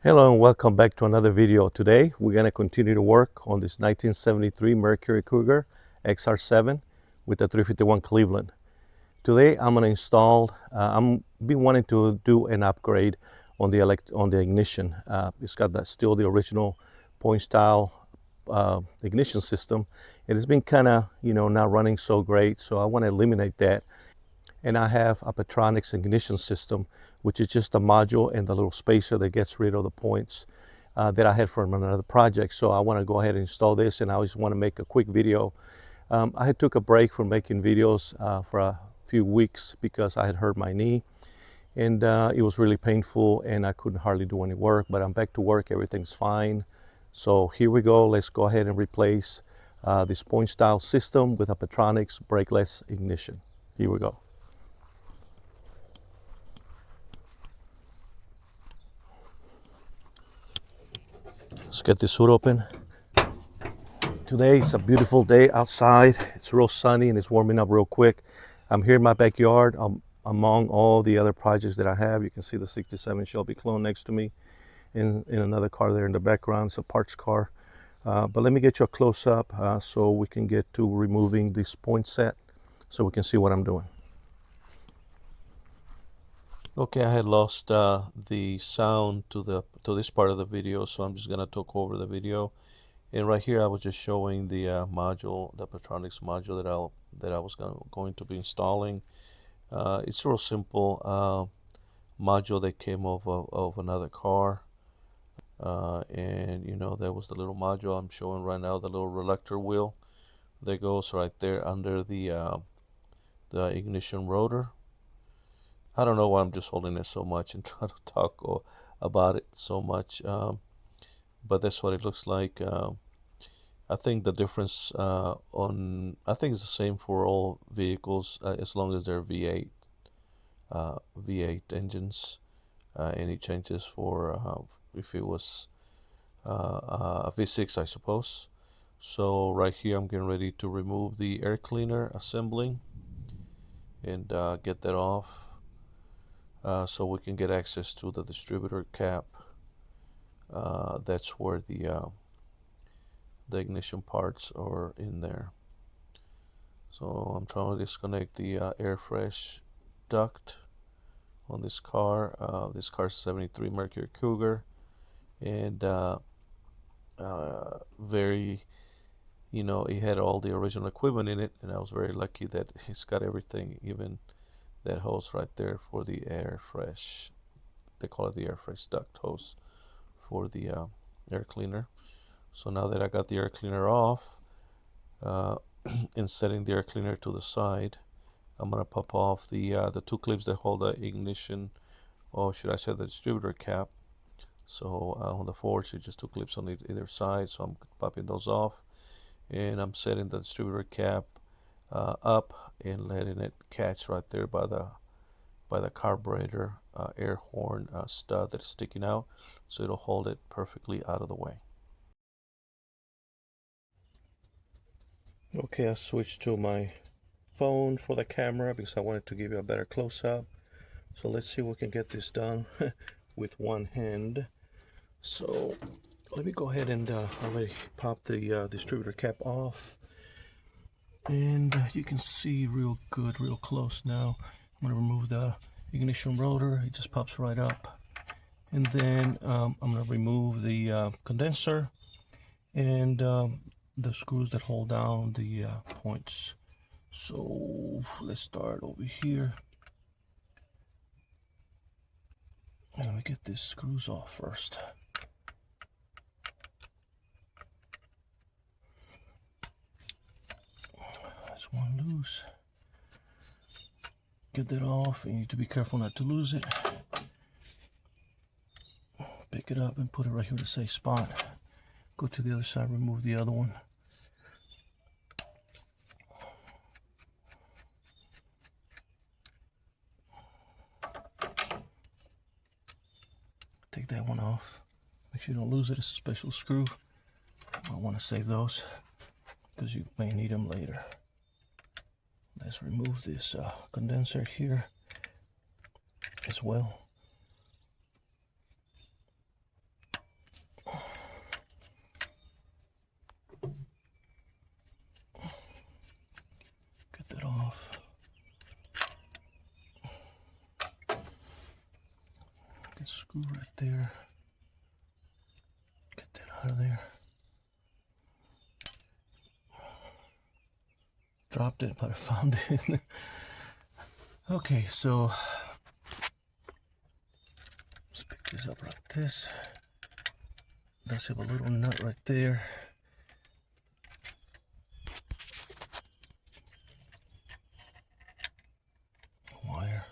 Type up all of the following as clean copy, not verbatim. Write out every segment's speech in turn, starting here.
Hello and welcome back to another video. Today we're going to continue to work on this 1973 Mercury Cougar XR7 with the 351 Cleveland. Today I'm going to install, I'm been wanting to do an upgrade on the ignition. It's got that still the original point style ignition system. It has been kind of, not running so great, so I want to eliminate that. And I have a Patronics ignition system, which is just a module and the little spacer that gets rid of the points that I had from another project. So I want to go ahead and install this, and I just want to make a quick video. I had took a break from making videos for a few weeks because I had hurt my knee, and it was really painful and I couldn't hardly do any work, but I'm back to work. Everything's fine. So here we go. Let's go ahead and replace this point style system with a Patronics brakeless ignition. Here we go. Let's get this hood open. Today is a beautiful day outside. It's real sunny and it's warming up real quick. I'm here in my backyard. Among all the other projects that I have. You can see the 67 Shelby clone next to me, in another car there in the background. It's a parts car. But let me get you a close-up so we can get to removing this point set so we can see what I'm doing. Okay, I had lost the sound to this part of the video, so I'm just gonna talk over the video. And right here, I was just showing the module, the Patronics module that I was going to be installing. It's a real simple module that came off of another car, and that was the little module I'm showing right now, the little reluctor wheel that goes right there under the ignition rotor. I don't know why I'm just holding it so much and trying to talk about it so much, but that's what it looks like. I think the difference I think it's the same for all vehicles as long as they're V8 engines. Any changes for if it was a V6, I suppose. So right here, I'm getting ready to remove the air cleaner assembly and get that off. So we can get access to the distributor cap. That's where the ignition parts are in there. So I'm trying to disconnect the air fresh duct on this car. This car's 73 Mercury Cougar, and very, it had all the original equipment in it, and I was very lucky that it's got everything, even that hose right there for the air fresh. They call it the air fresh duct hose for the air cleaner. So now that I got the air cleaner off and setting the air cleaner to the side, I'm gonna pop off the two clips that hold the ignition, or should I say the distributor cap. So on the forge, it's just two clips on either side. So I'm popping those off, and I'm setting the distributor cap up and letting it catch right there by the carburetor air horn stud that's sticking out, so it'll hold it perfectly out of the way. Okay, I switched to my phone for the camera because I wanted to give you a better close-up. So let's see if we can get this done with one hand. So let me go ahead and already pop the distributor cap off, and you can see real good, real close now. I'm going to remove the ignition rotor. It just pops right up, and then I'm going to remove the condenser and the screws that hold down the points. So let's start over here. Let me get these screws off first. There's one loose. Get that off. You need to be careful not to lose it. Pick it up and put it right here in the safe spot. Go to the other side, remove the other one. Take that one off. Make sure you don't lose it. It's a special screw. I want to save those because you may need them later. Let's remove this condenser here as well. Get a screw right there. Get that out of there. Dropped it, but I found it. Okay, so let's pick this up like this. Does have a little nut right there. Wire.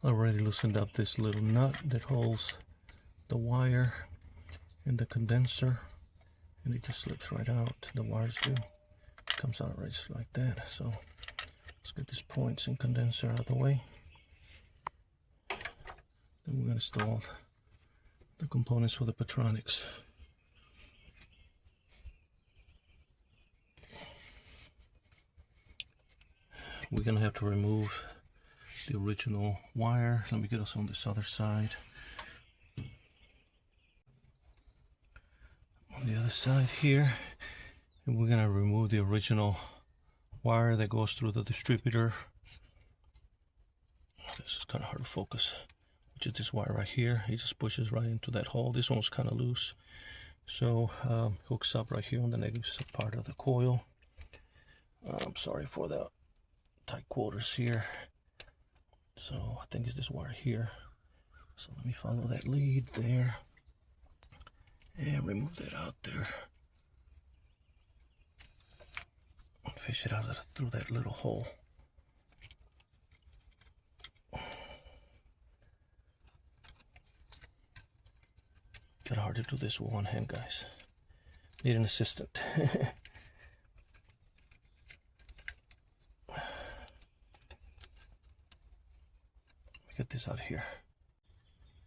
I already loosened up this little nut that holds the wire and the condenser, and it just slips right out. The wires do. It comes out right just like that. So let's get these points and condenser out of the way. Then we're going to install the components for the Patronics. We're going to have to remove the original wire. Let me get us on this other side. On the other side here, and we're going to remove the original wire that goes through the distributor. This is kind of hard to focus, which is this wire right here. It just pushes right into that hole. This one's kind of loose, so hooks up right here on the negative part of the coil. I'm sorry for the tight quarters here. So I think it's this wire here. So let me follow that lead there and remove that out there. And fish it out through that little hole. Kind of hard to do this with one hand, guys. Need an assistant. Get this out of here.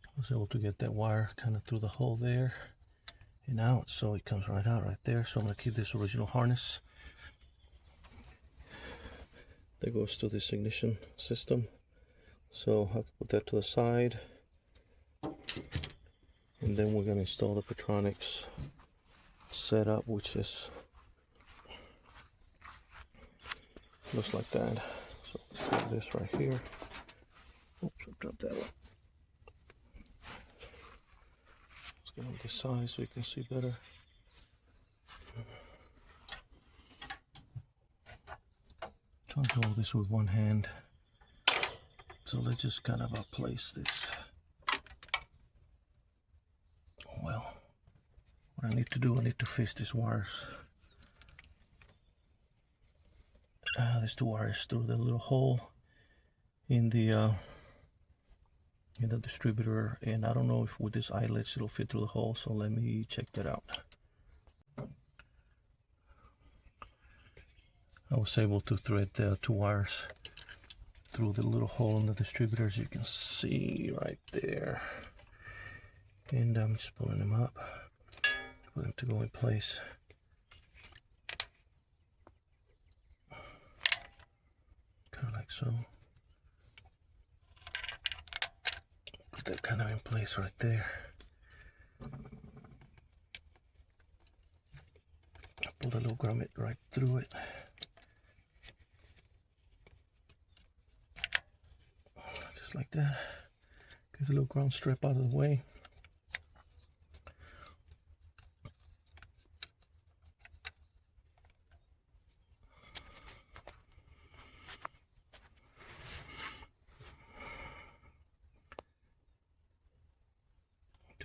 I was able to get that wire kind of through the hole there and out, so it comes right out right there. So I'm going to keep this original harness that goes to this ignition system. So I'll put that to the side, and then we're going to install the Patronics setup, which is looks like that. So let's grab this right here. Oops, I dropped that one. Let's get on this side so you can see better. Trying to hold this with one hand. So let's just kind of place this. Well, what I need to do, I need to fish these wires. There's two wires through the little hole in the distributor, and I don't know if with this eyelets it'll fit through the hole, so let me check that out. I was able to thread the two wires through the little hole in the distributor, as you can see right there, and I'm just pulling them up for them to go in place. Kind of like so. That kind of in place right there. Pull the little grommet right through it. Just like that. Get the little ground strip out of the way.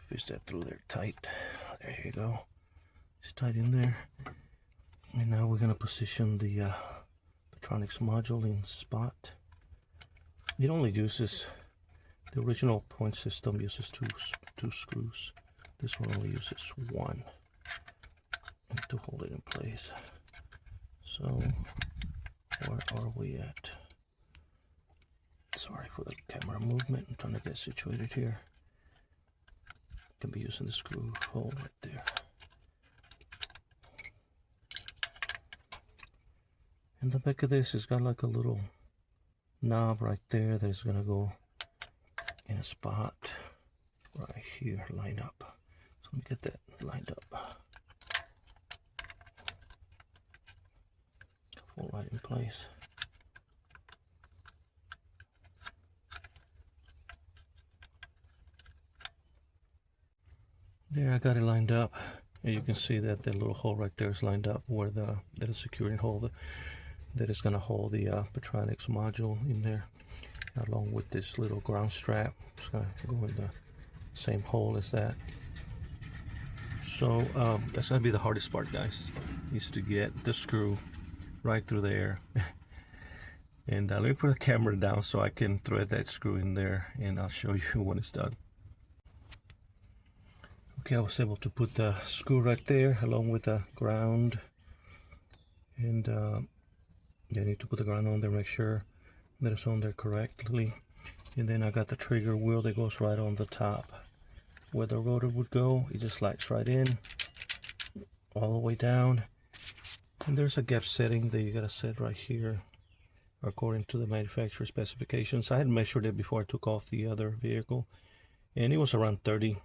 Fish that through there tight. There you go. It's tight in there. And now we're going to position the Patronics module in spot. It only uses, the original point system uses two screws. This one only uses one to hold it in place. So where are we at? Sorry for the camera movement. I'm trying to get situated here. Can be using the screw hole right there. And the back of this has got like a little knob right there that is gonna go in a spot right here, lined up. So let me get that lined up. Fall right in place. There, I got it lined up, and you can see that the little hole right there is lined up where that is securing hole that is going to hold the Patronics module in there, along with this little ground strap. It's going to go in the same hole as that. So that's going to be the hardest part, guys, is to get the screw right through there. And let me put the camera down so I can thread that screw in there, and I'll show you when it's done. Okay, I was able to put the screw right there along with the ground, and you need to put the ground on there, make sure that it's on there correctly. And then I got the trigger wheel that goes right on the top where the rotor would go. It just slides right in all the way down, and there's a gap setting that you gotta set right here according to the manufacturer specifications. I had measured it before I took off the other vehicle, and it was around 30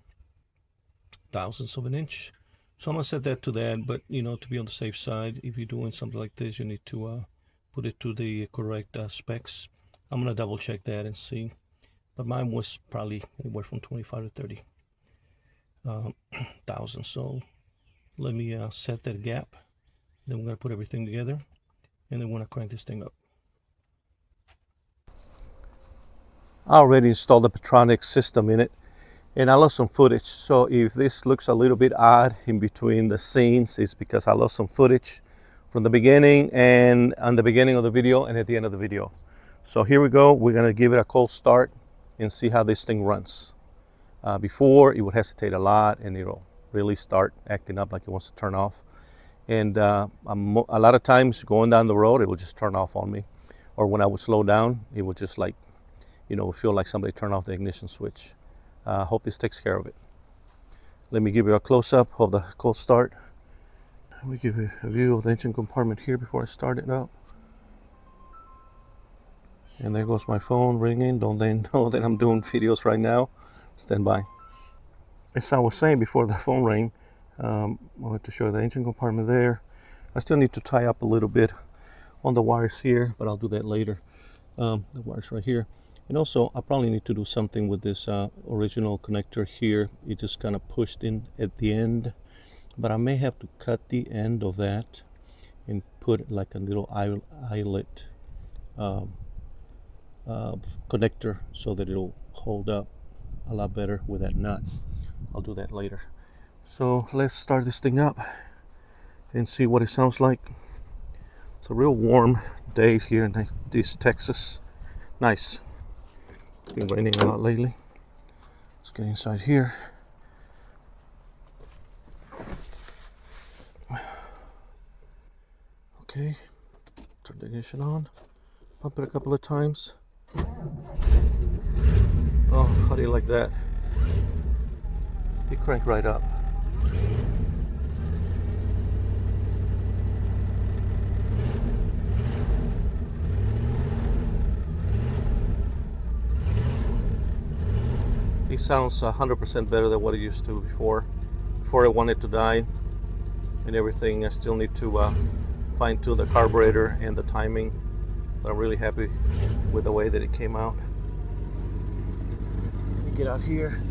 thousandths of an inch. So I'm gonna set that to that, but you know, to be on the safe side, if you're doing something like this, you need to put it to the correct specs. I'm gonna double check that and see, but mine was probably anywhere from 25 to 30 thousand. So let me set that gap, then we're gonna put everything together, and then we're gonna crank this thing up. I already installed the Patronics system in it, and I lost some footage. So if this looks a little bit odd in between the scenes, it's because I lost some footage from the beginning and on the beginning of the video and at the end of the video. So here we go. We're gonna give it a cold start and see how this thing runs. Before, it would hesitate a lot and it'll really start acting up like it wants to turn off. And a lot of times going down the road, it will just turn off on me. Or when I would slow down, it would just like, you know, feel like somebody turned off the ignition switch. Hope this takes care of it. Let me give you a close-up of the cold start. Let me give you a view of the engine compartment here before I start it up. And there goes my phone ringing. Don't they know that I'm doing videos right now? Stand by. As I was saying before the phone rang, I wanted to show the engine compartment there. I still need to tie up a little bit on the wires here, but I'll do that later. The wires right here. And also, I probably need to do something with this original connector here. It just kind of pushed in at the end, but I may have to cut the end of that and put like a little eyelet connector so that it'll hold up a lot better with that nut. I'll do that later. So let's start this thing up and see what it sounds like. It's a real warm day here in this Texas. Nice. It's been raining a lot lately. Let's get inside here. Okay, turn the ignition on. Pump it a couple of times. Oh, how do you like that? It cranked right up. It sounds 100% better than what it used to before. Before I wanted to die and everything. I still need to fine tune the carburetor and the timing, but I'm really happy with the way that it came out. Let me get out here.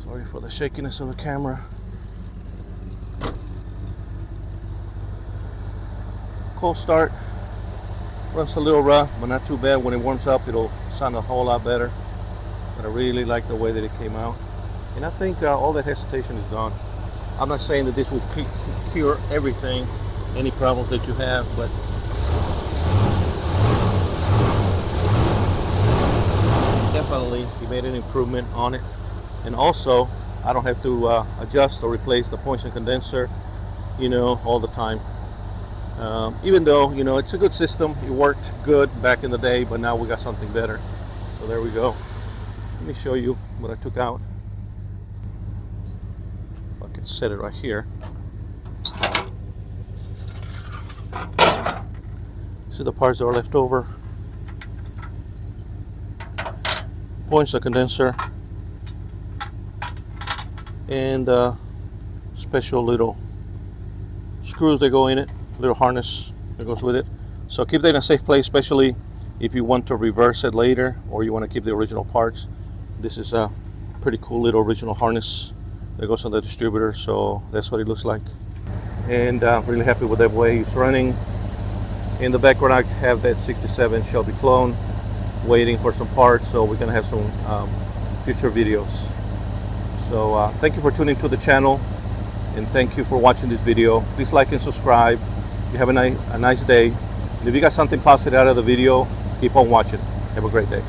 Sorry for the shakiness of the camera. Cold start. Runs a little rough, but not too bad. When it warms up, it'll sound a whole lot better. But I really like the way that it came out. And I think all that hesitation is gone. I'm not saying that this will cure everything, any problems that you have, but definitely you made an improvement on it. And also, I don't have to adjust or replace the points and condenser, you know, all the time. Even though, you know, it's a good system, it worked good back in the day, but now we got something better. So there we go. Let me show you what I took out. If I can set it right here. See the parts that are left over. Points the condenser. And special little screws that go in it. Little harness that goes with it. So keep that in a safe place, especially if you want to reverse it later or you want to keep the original parts. This is a pretty cool little original harness that goes on the distributor. So that's what it looks like, and really happy with the way it's running. In the background, I have that 67 Shelby clone waiting for some parts, so we're gonna have some future videos. So thank you for tuning to the channel, and thank you for watching this video. Please like and subscribe. You have a nice day, and if you got something positive out of the video, keep on watching. Have a great day.